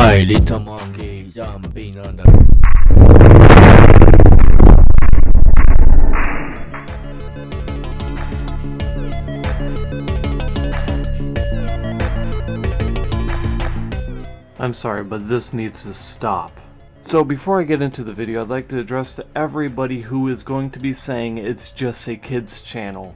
My little monkey jumping on the I'm sorry, but this needs to stop. So before I get into the video, I'd like to address to everybody who is going to be saying it's just a kids channel.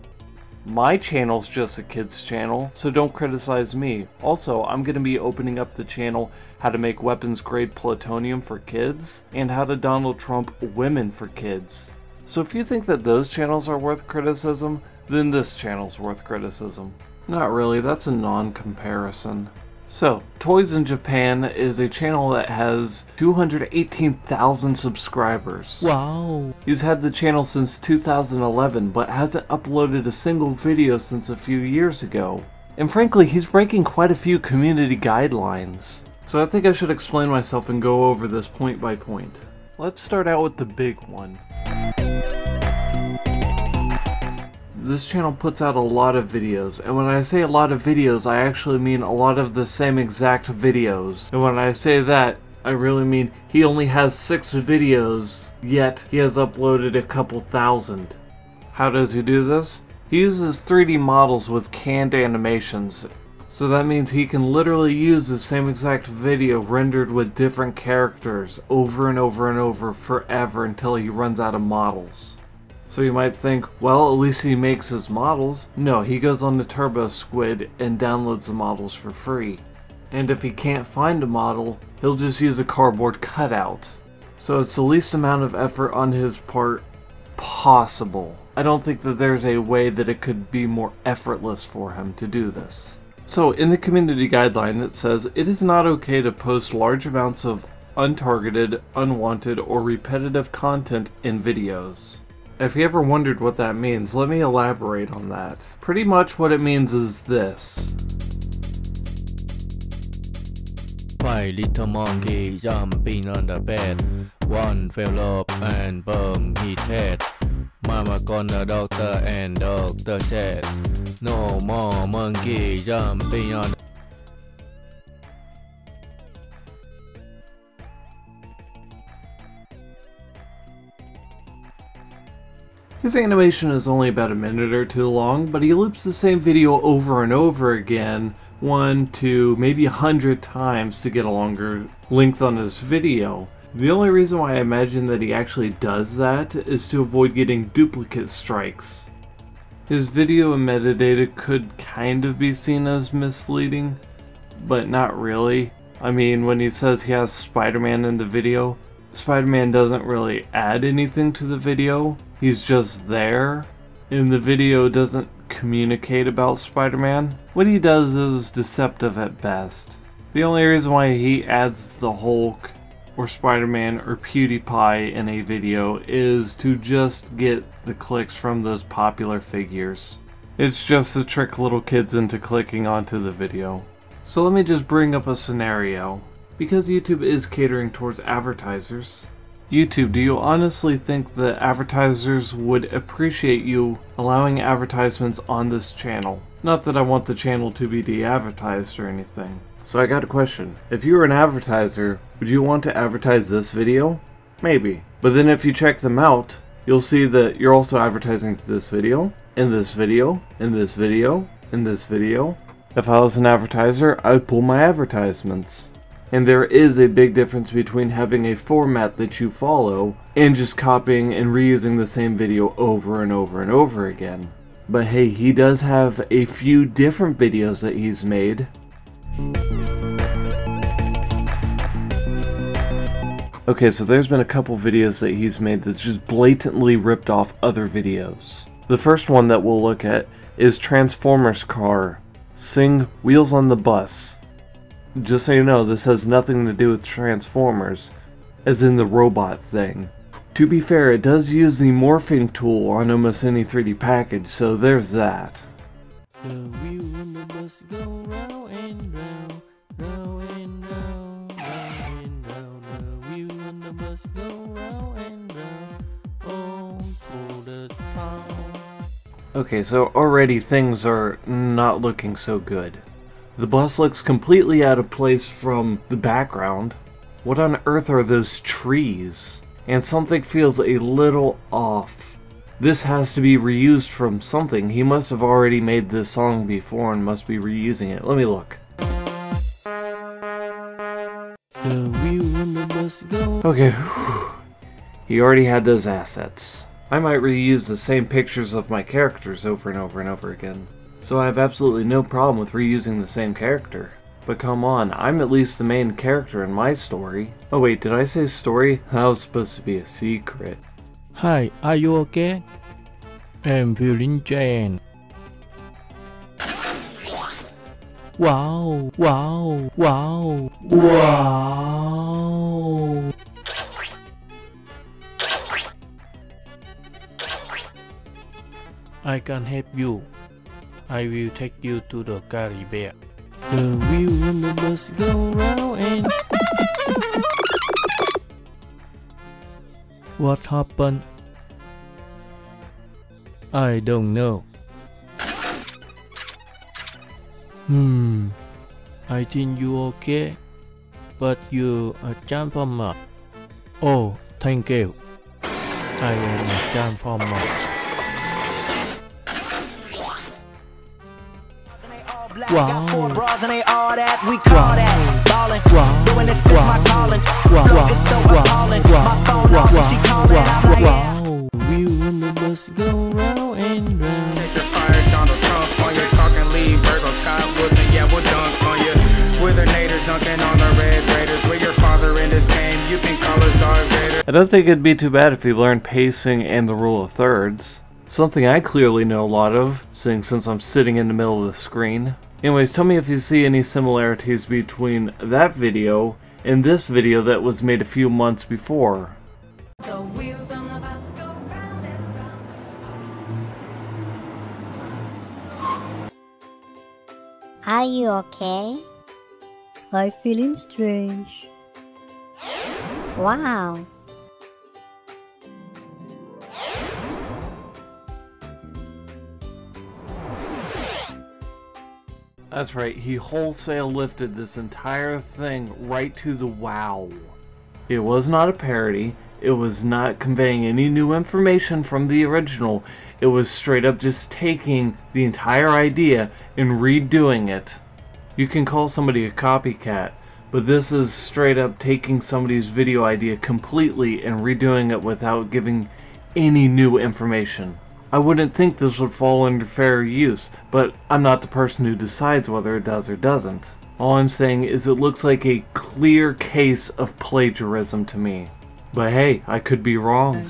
My channel's just a kids channel, so don't criticize me. Also, I'm going to be opening up the channel how to make weapons grade plutonium for kids, and how to Donald Trump women for kids. So if you think that those channels are worth criticism, then this channel's worth criticism. Not really, that's a non-comparison. So, Toys in Japan is a channel that has 218,000 subscribers. wow. He's had the channel since 2011, but hasn't uploaded a single video since a few years ago. And frankly, he's breaking quite a few community guidelines. So I think I should explain myself and go over this point by point. Let's start out with the big one. This channel puts out a lot of videos, and when I say a lot of videos, I actually mean a lot of the same exact videos. And when I say that, I really mean he only has 6 videos, yet he has uploaded a couple thousand. How does he do this? He uses 3D models with canned animations. So that means he can literally use the same exact video rendered with different characters over and over and over forever until he runs out of models. So you might think, well, at least he makes his models. No, he goes on the Productskg and downloads the models for free. And if he can't find a model, he'll just use a cardboard cutout. So it's the least amount of effort on his part possible. I don't think that there's a way that it could be more effortless for him to do this. So in the community guideline it says, it is not okay to post large amounts of untargeted, unwanted, or repetitive content in videos. If you ever wondered what that means, let me elaborate on that. Pretty much what it means is this. My little monkey jumping on the bed. One fell off and burned his head. Mama called the doctor and doctor said, no more monkey jumping on the His animation is only about a minute or two long, but he loops the same video over and over again, 1, 2, maybe 100 times to get a longer length on his video. The only reason why I imagine that he actually does that is to avoid getting duplicate strikes. His video and metadata could kind of be seen as misleading, but not really. I mean, when he says he has Spider-Man in the video, Spider-Man doesn't really add anything to the video. He's just there, and the video doesn't communicate about Spider-Man. What he does is deceptive at best. The only reason why he adds the Hulk, or Spider-Man, or PewDiePie in a video is to just get the clicks from those popular figures. It's just to trick little kids into clicking onto the video. So let me just bring up a scenario. Because YouTube is catering towards advertisers, YouTube, do you honestly think that advertisers would appreciate you allowing advertisements on this channel? Not that I want the channel to be de-advertised or anything. So I got a question. If you were an advertiser, would you want to advertise this video? Maybe. But then if you check them out, you'll see that you're also advertising this video, and this video, and this video, and this video. If I was an advertiser, I would pull my advertisements. And there is a big difference between having a format that you follow and just copying and reusing the same video over and over and over again. But hey, he does have a few different videos that he's made. Okay, so there's been a couple videos that he's made that's just blatantly ripped off other videos. The first one that we'll look at is Transformers Car. Sing Wheels on the Bus. Just so you know, this has nothing to do with Transformers, as in the robot thing. To be fair, it does use the morphing tool on almost any 3D package, so there's that. The wheel on the bus go round and round, round and round, round and round. The wheel on the bus go round and round, on to the town. Okay, so already things are not looking so good. The bus looks completely out of place from the background. What on earth are those trees? And something feels a little off. This has to be reused from something. He must have already made this song before and must be reusing it. Let me look. Okay, he already had those assets. I might reuse the same pictures of my characters over and over and over again. So I have absolutely no problem with reusing the same character. But come on, I'm at least the main character in my story. Oh wait, did I say story? That was supposed to be a secret. Hi, are you okay? I'm feeling Jane. Wow, wow, wow, wow. I can help you. I will take you to the Caribbean. The wheel on the bus go round and... What happened? I don't know. I think you okay, but you a transformer. Oh, thank you. I am a transformer. Wow. Got 4 bras and they all that. We call that ballin'. Doing this is my calling. Flow is so appalling. My phone off and she callin'. I'm like, wow. We on the bus go round and round. Take your fire, Donald Trump on your talking lead. Birds on Scott Wilson, yeah, we'll dunk on you. We're the Naders dunking on the Red Raiders. We're your father in this game. You can call us Darth Vader. I don't think it'd be too bad if he learned pacing and the rule of thirds. Something I clearly know a lot of, seeing since I'm sitting in the middle of the screen. Anyways, tell me if you see any similarities between that video and this video that was made a few months before. The wheels on the bus go round and round. Are you okay? I'm feeling strange. Wow. That's right, he wholesale lifted this entire thing right to the wow. It was not a parody, it was not conveying any new information from the original, it was straight up just taking the entire idea and redoing it. You can call somebody a copycat, but this is straight up taking somebody's video idea completely and redoing it without giving any new information. I wouldn't think this would fall under fair use, but I'm not the person who decides whether it does or doesn't. All I'm saying is it looks like a clear case of plagiarism to me. But hey, I could be wrong.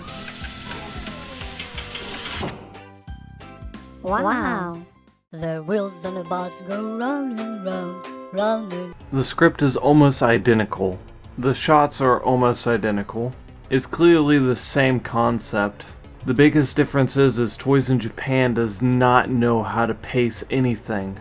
Wow. The wheels on the bus go round and round, round and... The script is almost identical. The shots are almost identical. It's clearly the same concept. The biggest difference is Toys in Japan does not know how to pace anything.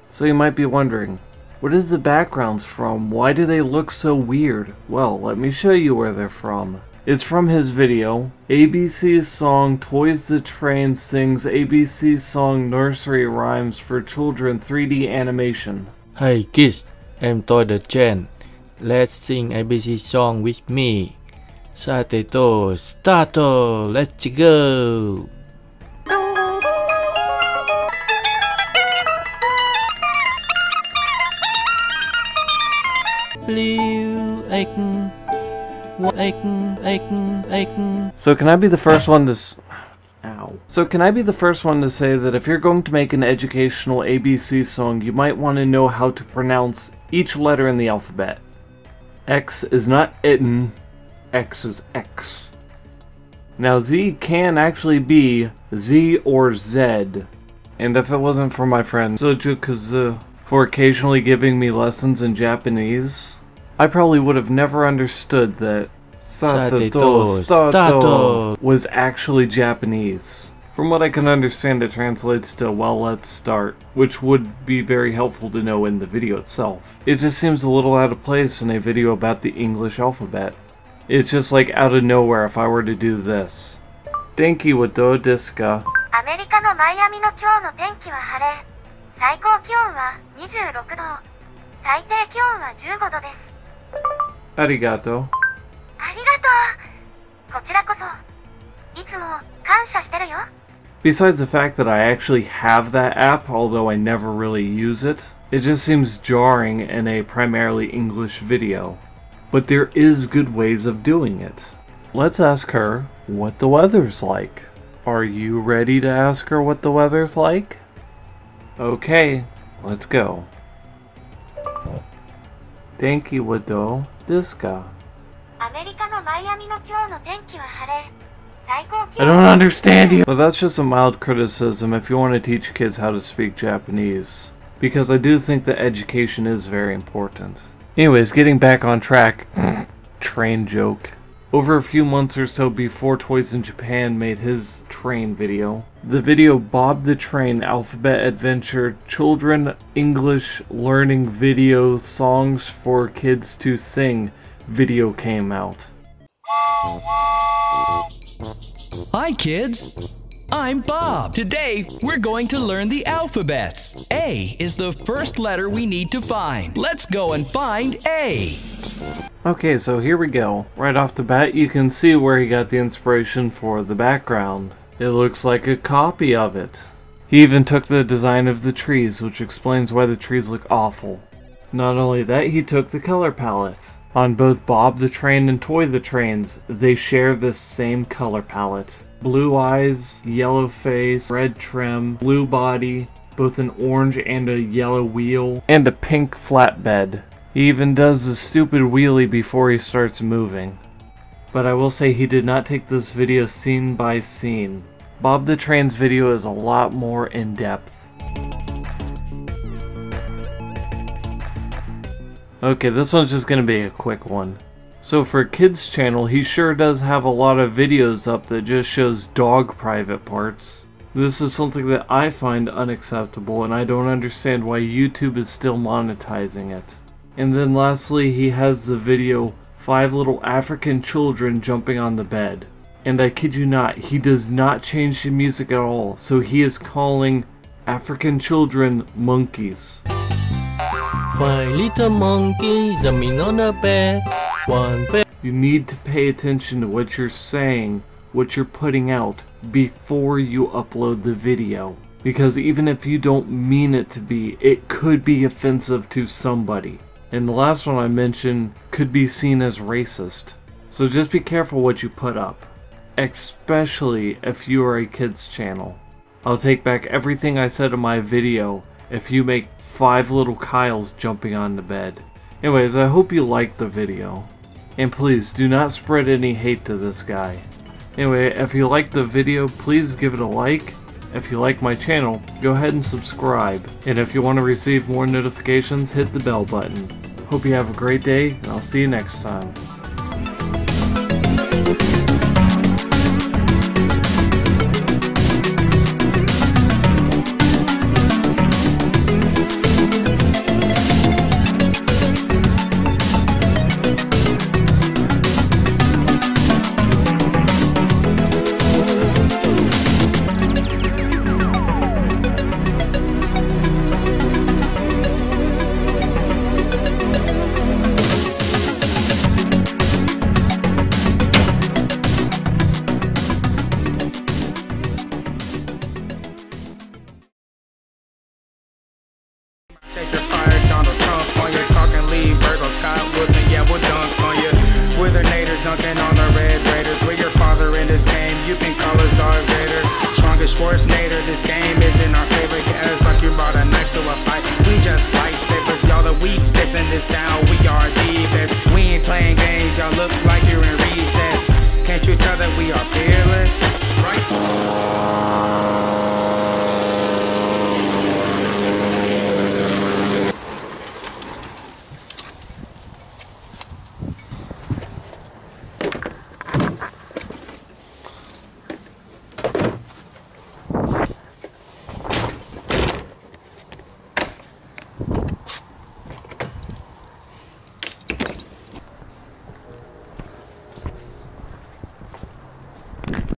So you might be wondering, what is the backgrounds from? Why do they look so weird? Well, let me show you where they're from. It's from his video, ABC's song Toys the Train sings ABC's song Nursery Rhymes for Children 3D animation. Hey kids, I'm Toy the Train. Let's sing ABC song with me. Satire, start, let's go. So can I be the first one to So can I be the first one to say that if you're going to make an educational ABC song, you might want to know how to pronounce each letter in the alphabet. X is not itten, X is X. Now Z can actually be Z or Z. And if it wasn't for my friend Sojukazu for occasionally giving me lessons in Japanese, I probably would have never understood that Stato was actually Japanese. From what I can understand, it translates to "well, let's start," which would be very helpful to know in the video itself. It just seems a little out of place in a video about the English alphabet. It's just like out of nowhere if I were to do this. Denki wa do desu ka? アメリカのマイアミの今日の天気は晴れ。最高気温は26度。最低気温は15度です。arigato. ありがとう。こちらこそ。いつも感謝してるよ。Besides the fact that I actually have that app, although I never really use it, it just seems jarring in a primarily English video. But there is good ways of doing it. Let's ask her what the weather's like. Are you ready to ask her what the weather's like? Okay, let's go. Denki wa do desu ka? アメリカのマイアミの今日の天気は晴れ。最高気 I 温 don't understand you! But that's just a mild criticism if you want to teach kids how to speak Japanese. Because I do think that education is very important. Anyways, getting back on track. Train joke. Over a few months or so before Toys in Japan made his train video, the video Bob the Train Alphabet Adventure Children English Learning Video Songs for Kids to Sing video came out. Hi kids! I'm Bob. Today we're going to learn the alphabets. A is the first letter we need to find. Let's go and find A. Okay, so here we go. Right off the bat, you can see where he got the inspiration for the background. It looks like a copy of it. He even took the design of the trees, which explains why the trees look awful. Not only that, he took the color palette. On both Bob the Train and Toy the Trains, they share this same color palette. Blue eyes, yellow face, red trim, blue body, both an orange and a yellow wheel, and a pink flatbed. He even does a stupid wheelie before he starts moving. But I will say he did not take this video scene by scene. Bob the Train's video is a lot more in-depth. Okay, this one's just gonna be a quick one. So for a kid's channel, he sure does have a lot of videos up that just shows dog private parts. This is something that I find unacceptable, and I don't understand why YouTube is still monetizing it. And then lastly, he has the video 5 little African children jumping on the bed. And I kid you not, he does not change the music at all, so he is calling African children monkeys. 5 little monkeys jumping on the bed. One bed. You need to pay attention to what you're saying, what you're putting out, before you upload the video. Because even if you don't mean it to be, it could be offensive to somebody. And the last one I mentioned could be seen as racist. So just be careful what you put up. Especially if you are a kid's channel. I'll take back everything I said in my video if you make 5 little Kyles jumping on the bed. Anyways, I hope you liked the video. And please, do not spread any hate to this guy. Anyway, if you liked the video, please give it a like. If you like my channel, go ahead and subscribe. And if you want to receive more notifications, hit the bell button. Hope you have a great day, and I'll see you next time. Set your fire, Donald Trump on your talking lead birds on Scott Wilson, yeah, we'll dunk on you. We're the Naders dunking on the Red Raiders. We're your father in this game, you can call us Darth Vader. Strongest Schwarzenegger, this game isn't our favorite. Yeah, it's like you brought a knife to a fight. We just lifesavers, y'all the weakest in this town. We are the best. We ain't playing games, y'all look like you're in recess. Can't you tell that we are fearless? Right?